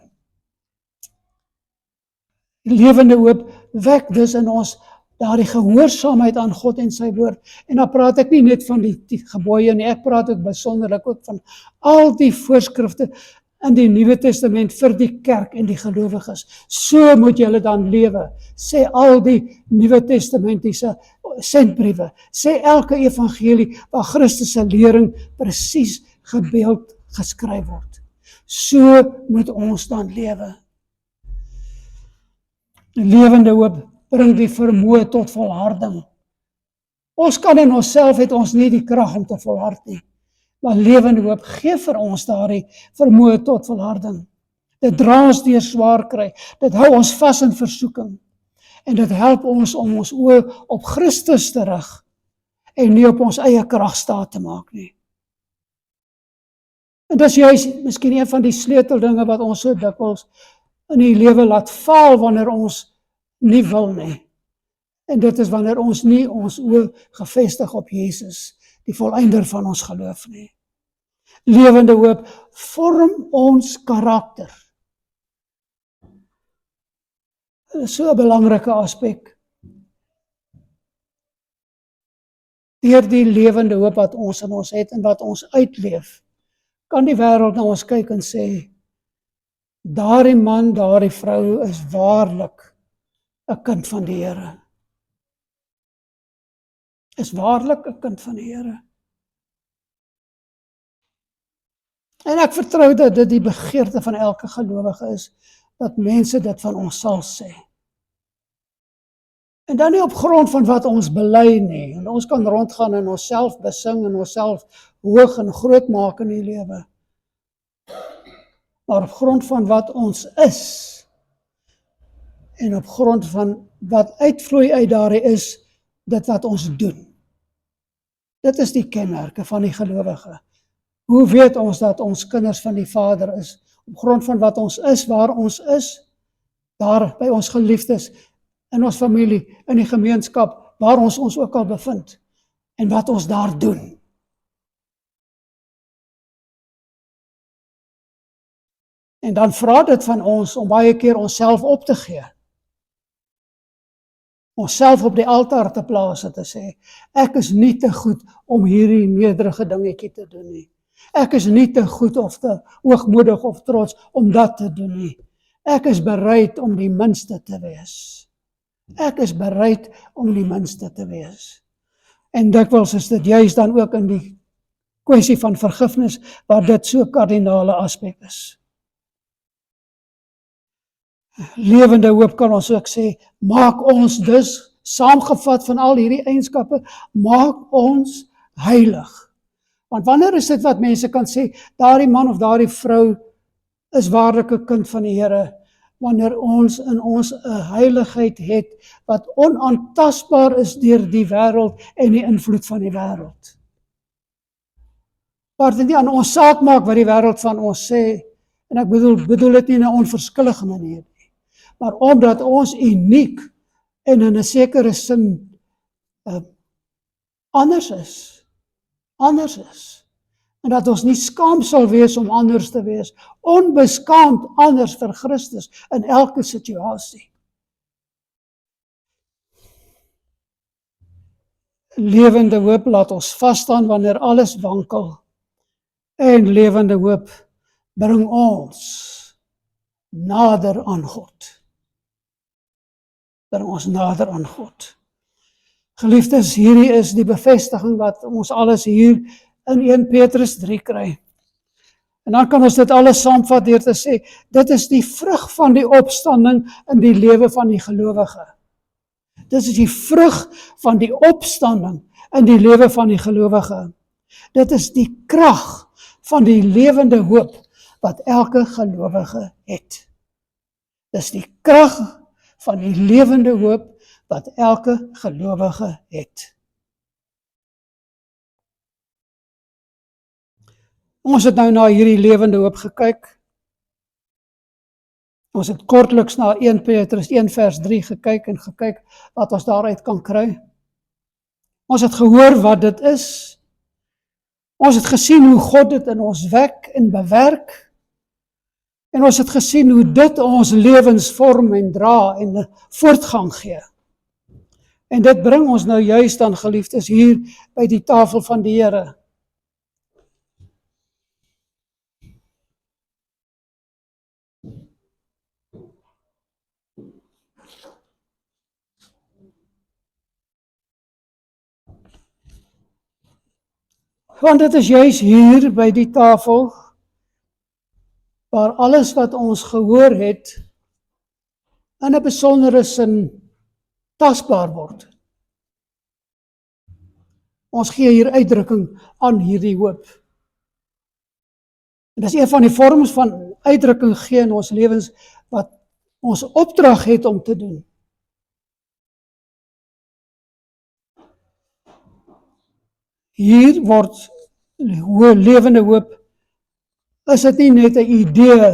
Die lewende hoop wek dus in ons daardie gehoorsaamheid aan God en sy woord. En dan praat ek nie net van die gebooie nie, ek praat ook besonderlik ook van al die voorskrifte in die Nuwe Testament vir die kerk en die gelowiges. So moet julle dan lewe, sê al die Nuwe Testamentiese sendbriewe, sê elke evangelie waar Christus se lering presies gebeeld geskryf word. So moet ons dan lewe. Lewende hoop bring die vermoë tot volharding. Ons kan in onsself het ons nie die krag om te volhard nie. Maar lewende hoop gee vir ons daardie vermoë tot volharding. Dit dra ons deur swaar kry. Dit hou ons vas in versoeking. En dit help ons om ons oë op Christus te rig en nie op ons eie krag staat te maak nie. En dis juist miskien een van die sleuteldinge wat ons so dikwels in die lewe laat faal wanneer ons nie wil nie. En dit is wanneer ons nie ons oë gefestig op Jesus, die volëinder van ons geloof nie. Lewende hoop vorm ons karakter. Dit is so 'n belangrike aspek. Deur die lewende hoop wat ons in ons het en wat ons uitleef, kan die wêreld na ons kyk en sê, daardie man, daardie vrou is waarlik 'n kind van die Here. Is waarlik 'n kind van die Here. En ek vertrou dat dit die begeerte van elke gelowige is, dat mense dit van ons sal sê. En dan nie op grond van wat ons bely nie, en ons kan rondgaan en onsself besing en onsself hoog en groot maak in die lewe. Maar op grond van wat ons is, en op grond van wat uitvloei uit daardie is, dit wat ons doen. Dit is die kenmerke van die gelowige. Hoe weet ons dat ons kinders van die Vader is? Op grond van wat ons is, waar ons is, daar by ons geliefdes, in ons familie, in die gemeenskap, waar ons ons ook al bevind, en wat ons daar doen. En dan vra dit van ons om baie keer onsself op te gee. Onsself op die altaar te plaas en te sê, ek is nie te goed om hierdie nederige dingetjie te doen nie. Ek is nie te goed of te hoogmoedig of trots om dat te doen nie. Ek is bereid om die minste te wees. Ek is bereid om die minste te wees. En dikwels is dit juist dan ook in die kwessie van vergifnis waar dit so 'n kardinale aspek is. Lewende hoop kan ons ook sê, maak ons dus, saamgevat van al hierdie eienskappe, maak ons heilig. Want wanneer is dit wat mense kan sê, daardie man of daardie vrou is waarlik 'n kind van die Here, wanneer ons in ons 'n heiligheid het, wat onaantastbaar is deur die wêreld en die invloed van die wêreld. Waar dit nie aan ons saak maak wat die wêreld van ons sê, en ek bedoel dit nie in 'n onverskillige manier nie, maar omdat ons uniek en in 'n sekere sin anders is, en dat ons nie skaam sal wees om anders te wees, onbeskaamd anders vir Christus in elke situasie. Lewende hoop laat ons vasstaan wanneer alles wankel, en lewende hoop bring ons nader aan God. Bring ons nader aan God. Geliefdes, hierdie is die bevestiging wat ons alles hier in 1 Petrus 3 kry. En dan kan ons dit alles saamvat deur te sê, dit is die vrug van die opstanding in die lewe van die gelowige. Dit is die vrug van die opstanding in die lewe van die gelowige. Dit is die krag van die lewende hoop wat elke gelowige het. Dit is die krag van die lewende hoop wat elke gelowige het. Ons het nou na hierdie lewende hoop gekyk. Ons het kortliks na 1 Petrus 1 vers 3 gekyk en gekyk wat ons daaruit kan kry. Ons het gehoor wat dit is. Ons het gesien hoe God dit in ons wek en bewerk. En ons het gesien hoe dit ons lewens vorm en dra en voortgang gee. En dit bring ons nou juist dan, geliefdes, hier by die tafel van die Here. Want dit is juist hier by die tafel waar alles wat ons gehoor het in 'n besondere sin tasbaar word. Ons gee hier uitdrukking aan hierdie hoop. En dis een van die vorms van uitdrukking gee in ons lewens wat ons opdrag het om te doen. Hier word lewende hoop, is dit nie net 'n idee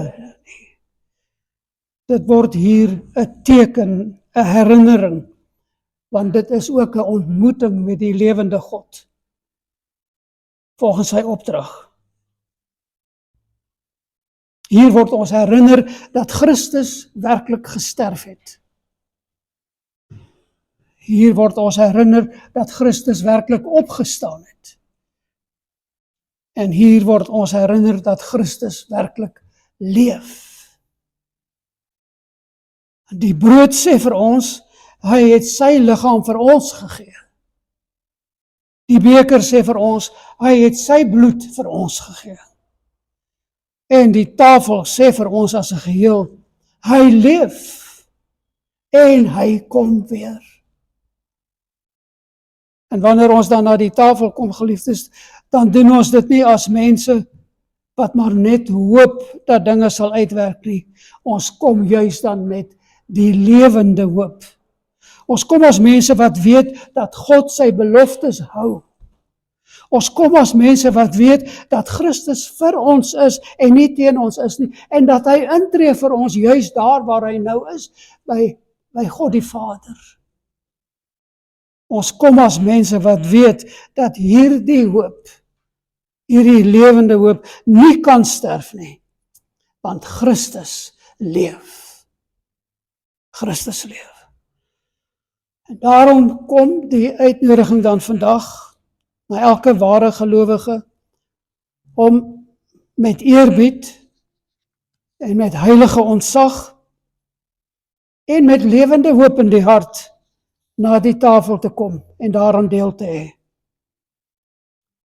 nie. Dit word hier 'n teken, 'n herinnering, want dit is ook 'n ontmoeting met die lewende God, volgens sy opdrag. Hier word ons herinner dat Christus werklik gesterf het. Hier word ons herinner dat Christus werklik opgestaan het. En hier word ons herinner dat Christus werklik leef. Die brood sê vir ons, hy het sy liggaam vir ons gegee. Die beker sê vir ons, hy het sy bloed vir ons gegee. En die tafel sê vir ons as 'n geheel, hy leef en hy kom weer. En wanneer ons dan na die tafel kom, geliefdes, dan doen ons dit nie as mense wat maar net hoop dat dinge sal uitwerk nie. Ons kom juis dan met die lewende hoop. Ons kom as mense wat weet dat God sy beloftes hou. Ons kom as mense wat weet dat Christus vir ons is en nie teen ons is nie, en dat hy intree vir ons juis daar waar hy nou is, by God die Vader. Ons kom as mense wat weet dat hierdie hoop, hierdie lewende hoop, nie kan sterf nie, want Christus leef. Christus leef. En daarom kom die uitnodiging dan vandag, na elke ware gelowige, om met eerbied en met heilige ontzag en met lewende hoop in die hart na die tafel te kom en daaraan deel te hê.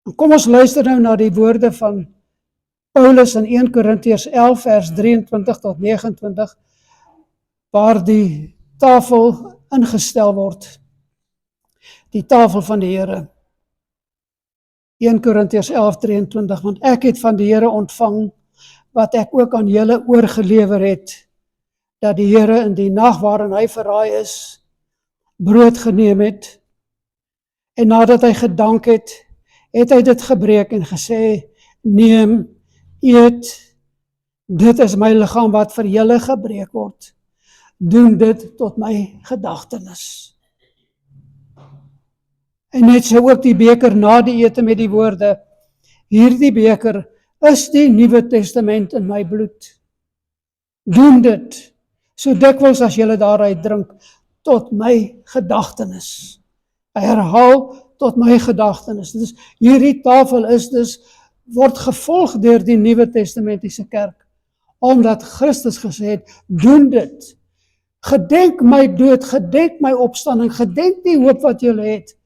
En kom ons luister nou na die woorde van Paulus in 1 Korintiërs 11 vers 23 tot 29, waar die tafel ingestel word. Die tafel van die Here. 1 Korintiërs 11:23, want ek het van die Here ontvang, wat ek ook aan julle oorgelewer het, dat die Here in die nag waarin hy verraai is, brood geneem het, en nadat hy gedank het, het hy dit gebreek en gesê, neem, eet, dit is my liggaam wat vir julle gebreek word, doen dit tot my gedagtenis. En net so ook die beker na die ete met die woorde, hierdie beker is die Nuwe Testament in my bloed. Doen dit, so dikwels as julle daaruit drink, tot my gedagtenis. Hy herhaal tot my gedagtenis. Dus hierdie tafel is dus, word gevolg deur die Nuwe Testamentiese kerk, omdat Christus gesê het, doen dit. Gedenk my dood, gedenk my opstanding, gedenk die hoop wat julle het.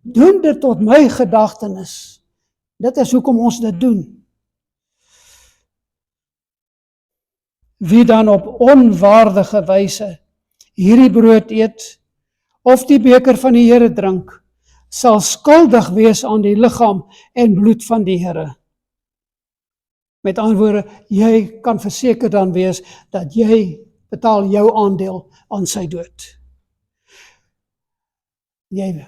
Doen dit tot my gedagtenis. Dit is hoekom ons dit doen. Wie dan op onwaardige wyse hierdie brood eet, of die beker van die Here drink, sal skuldig wees aan die liggaam en bloed van die Here. Met ander woorde, jy kan verseker dan wees, dat jy betaal jou aandeel aan sy dood. Jy,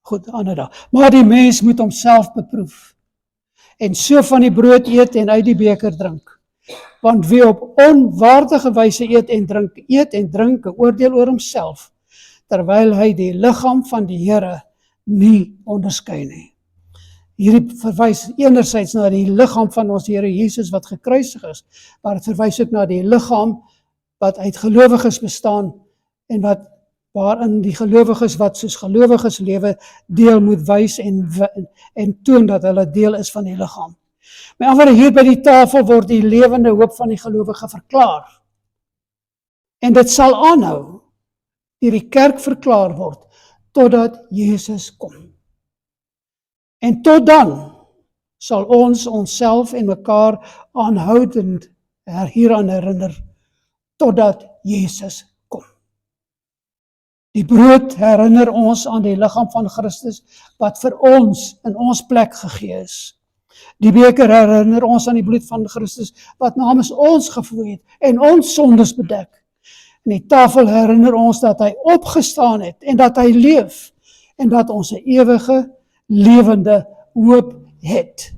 goed, ander dag. Maar die mens moet homself beproef, en so van die brood eet en uit die beker drink. Want wie op onwaardige wyse eet en drink, 'n oordeel oor homself, terwyl hy die liggaam van die Here nie onderskei nie. Hierdie verwys enerzijds na die liggaam van ons Here Jesus wat gekruisig is, maar het verwys ook na die liggaam wat uit gelowiges bestaan en waarin die gelowiges wat soos gelowiges lewe deel moet wys en toon dat hulle deel is van die liggaam. Met ander woorde, hier by die tafel word die lewende hoop van die gelowige verklaar. En dit sal aanhou, deur die kerk verklaar word, totdat Jesus kom. En tot dan sal ons onsself en mekaar aanhoudend hieraan herinner, totdat Jesus Die brood herinner ons aan die liggaam van Christus, wat vir ons in ons plek gegee is. Die beker herinner ons aan die bloed van Christus, wat namens ons gevloei het en ons sondes bedek. En die tafel herinner ons dat hy opgestaan het en dat hy leef en dat ons 'n ewige, lewende hoop het.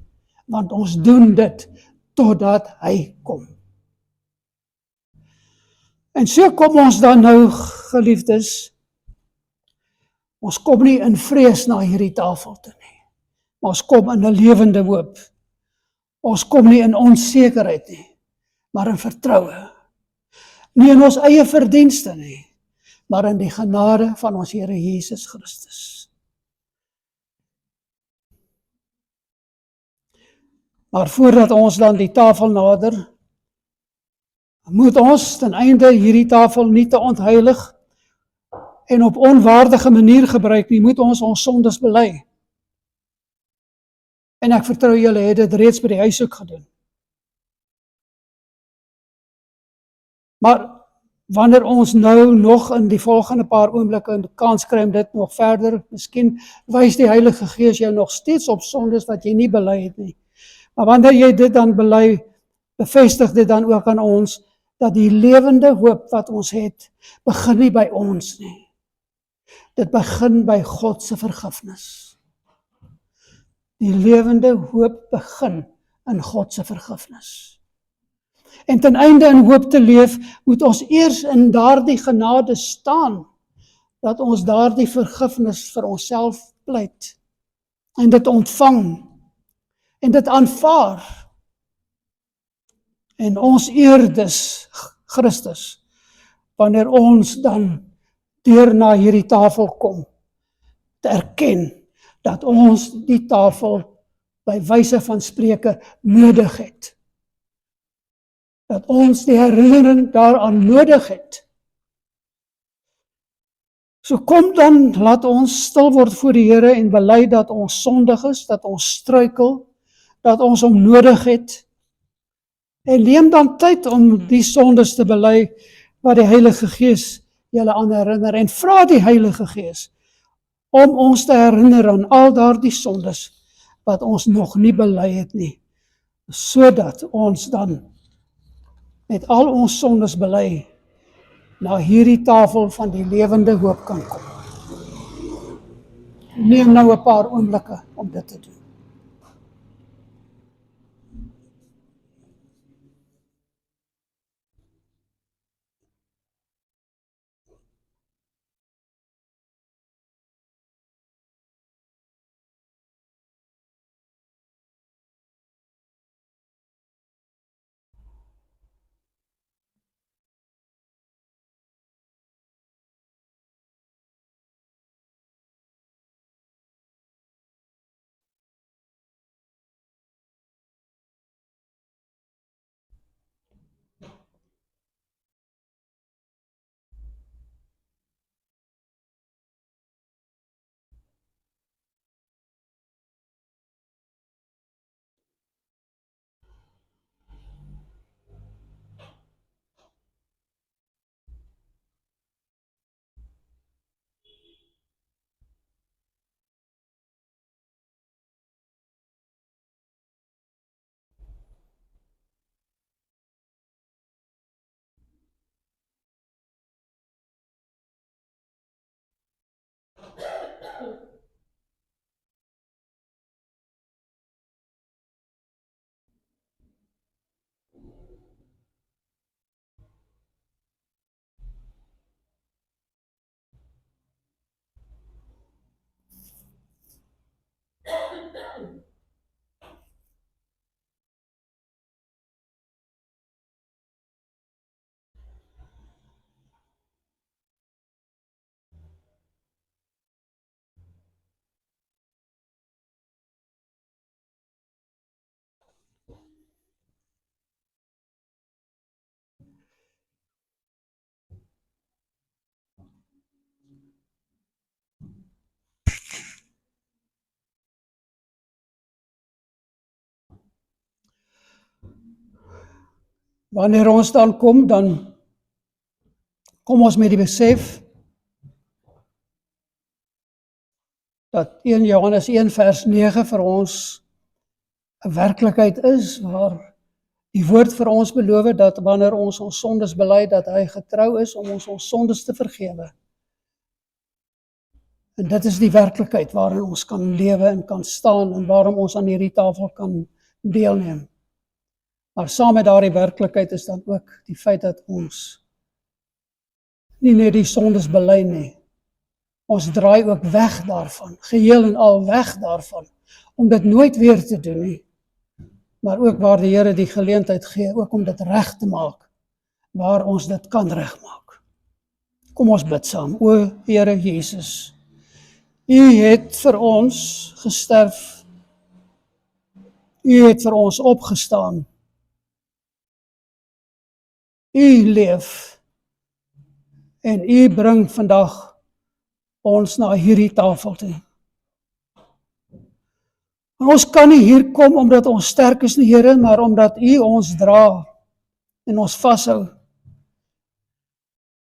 Want ons doen dit totdat hy kom. En so kom ons dan nou, geliefdes, ons kom nie in vrees na hierdie tafel toe nie, maar ons kom in 'n lewende hoop. Ons kom nie in onsekerheid nie, maar in vertroue. Nie in ons eie verdienste nie, maar in die genade van ons Here Jesus Christus. Maar voordat ons dan die tafel nader, moet ons ten einde hierdie tafel nie te ontheilig en op onwaardige manier gebruik nie, moet ons sondes bely. En ek vertrou julle het dit reeds by die huis ook gedoen. Maar wanneer ons nou nog in die volgende paar oomblikke 'n kans kry om dit nog verder, miskien wys die Heilige Gees jou nog steeds op sondes wat jy nie bely het nie. Maar wanneer jy dit dan bely, bevestig dit dan ook aan ons, dat die lewende hoop wat ons het, begin nie by ons nie. Dit begin by God se vergifnis. Die lewende hoop begin in God se vergifnis. En ten einde in hoop te leef, moet ons eers in daardie genade staan, dat ons daardie vergifnis vir onsself pleit, en dit ontvang, en dit aanvaar. En ons eer dus Christus, wanneer ons dan deur na hierdie tafel kom, te erken, dat ons die tafel by wyse van spreuke nodig het. Dat ons die herinnering daaraan nodig het. So kom dan, laat ons stil word voor die Here en bely dat ons sondig is, dat ons struikel, dat ons hom nodig het. En neem dan tyd om die sondes te bely wat die Heilige Gees julle aan herinner, en vra die Heilige Gees om ons te herinner aan al daardie sondes wat ons nog nie bely het nie, sodat ons dan met al ons sondes bely na hierdie tafel van die lewende hoop kan kom. Neem nou 'n paar oomblikke om dit te doen. Wanneer ons dan kom ons met die besef dat 1 Johannes 1 vers 9 vir ons 'n werklikheid is, waar die woord vir ons beloof dat wanneer ons sondes bely, dat hy getrou is om ons sondes te vergewe. En dit is die werklikheid waarin ons kan lewe en kan staan en waarom ons aan hierdie tafel kan deelneem. Maar saam met daardie werklikheid is dan ook die feit dat ons nie net die sondes bely nie. Ons draai ook weg daarvan, geheel en al weg daarvan, om dit nooit weer te doen nie. Maar ook waar die Here die geleentheid gee, ook om dit reg te maak, waar ons dit kan regmaak. Kom ons bid saam. O Here Jesus, U het vir ons gesterf, U het vir ons opgestaan, U leef, en U bring vandag ons na hierdie tafel toe. En ons kan nie hier kom omdat ons sterk is nie, Here, maar omdat U ons dra en ons vashou.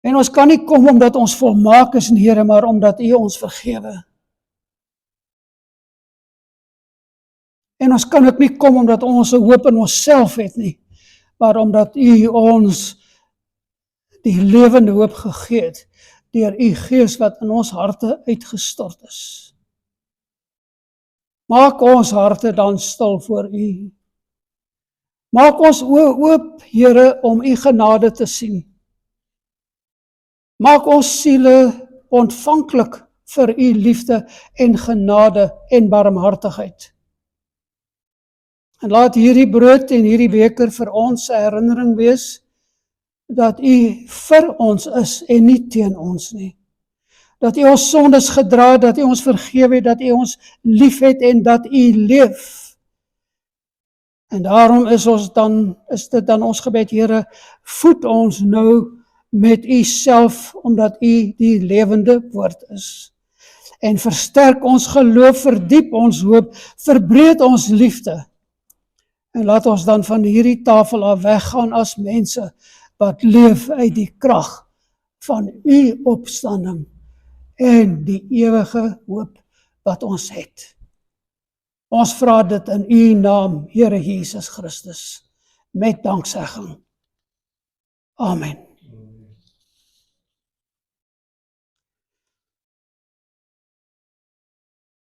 En ons kan nie kom omdat ons volmaak is nie, Here, maar omdat U ons vergewe. En ons kan ook nie kom omdat ons 'n hoop in onsself het nie, maar omdat U ons die lewende hoop gegee het deur U Gees wat in ons harte uitgestort is. Maak ons harte dan stil voor U. Maak ons oë oop, Here, om U genade te sien. Maak ons siele ontvanklik vir U liefde en genade en barmhartigheid. En laat hierdie brood en hierdie beker vir ons 'n herinnering wees dat U vir ons is en nie teen ons nie. Dat U ons sondes gedra, dat U ons vergewe, dat U ons liefhet en dat U leef. En daarom is dit dan ons gebed, Here, voed ons nou met U self, omdat U die lewende woord is. En versterk ons geloof, verdiep ons hoop, verbreed ons liefde. En laat ons dan van hierdie tafel af weggaan as mense wat leef uit die krag van U opstanding en die ewige hoop wat ons het. Ons vra dit in U naam, Here Jesus Christus, met danksegging. Amen.